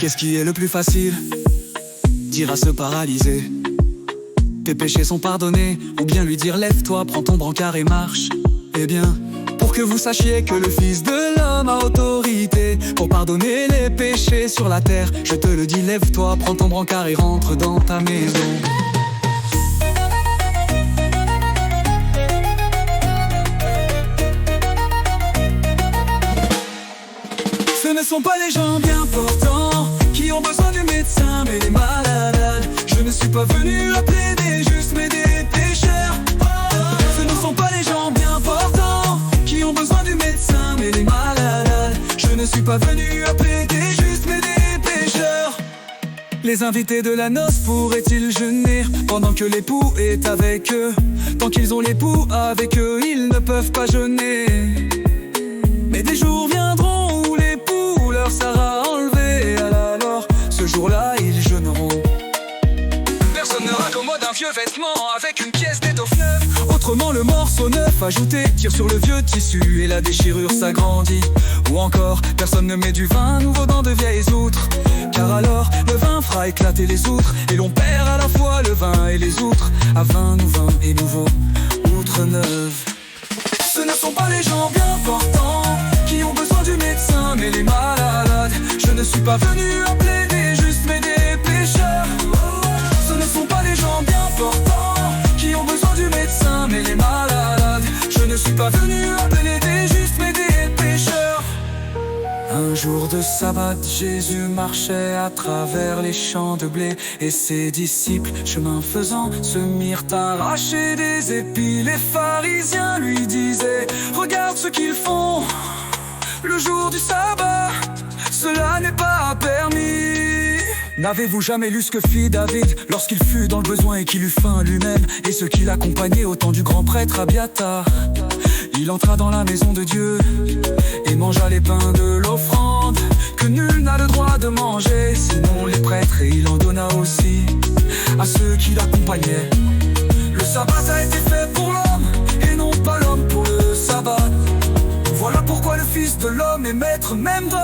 Qu'est-ce qui est le plus facile? Dire à se paralyser, tes péchés sont pardonnés, ou bien lui dire lève-toi, prends ton brancard et marche. Eh bien, pour que vous sachiez que le Fils de l'homme a autorité pour pardonner les péchés sur la terre, je te le dis, lève-toi, prends ton brancard et rentre dans ta maison. Ce ne sont pas les gens bien portants qui ont besoin du médecin, mais les malades. Je ne suis pas venu appeler des justes, mais des pécheurs. Ce ne sont pas les gens bien portants qui ont besoin du médecin, mais les malades. Je ne suis pas venu appeler des justes, mais des pécheurs. Les invités de la noce pourraient-ils jeûner pendant que l'époux est avec eux? Tant qu'ils ont l'époux avec eux, ils ne peuvent pas jeûner. Mais des jours viendront où l'époux leur sera enlevé, alors ce jour-là ils jeûneront. Personne ne raccommode un vieux vêtement avec une pièce d'étoffe neuve. Autrement le morceau neuf ajouté tire sur le vieux tissu et la déchirure s'agrandit. Ou encore, personne ne met du vin nouveau dans de vieilles outres, car alors le vin fera éclater les outres, et l'on perd à la fois le vin et les outres. À vin et nouveau, outre neuve. Ce ne sont pas les gens bien portants qui ont besoin du médecin, mais les malades. Je ne suis pas venu appeler des justes, mais des pécheurs. Ce ne sont pas les gens bien portants qui ont besoin du médecin, mais les malades. Je ne suis pas venu appeler des justes, mais des pécheurs. Un jour de sabbat, Jésus marchait à travers les champs de blé, et ses disciples, chemin faisant, se mirent à arracher des épis. Les pharisiens lui disaient: regarde ce qu'ils font le jour du sabbat, cela n'est pas permis. N'avez-vous jamais lu ce que fit David lorsqu'il fut dans le besoin et qu'il eut faim lui-même, et ceux qui l'accompagnaient au temps du grand prêtre Abiathar? Il entra dans la maison de Dieu et mangea les pains de l'offrande que nul n'a le droit de manger, sinon les prêtres, et il en donna aussi à ceux qui l'accompagnaient. Le sabbat a été fait pour l'homme et non pas l'homme pour le sabbat. Voilà pourquoi le Fils de l'homme est maître même de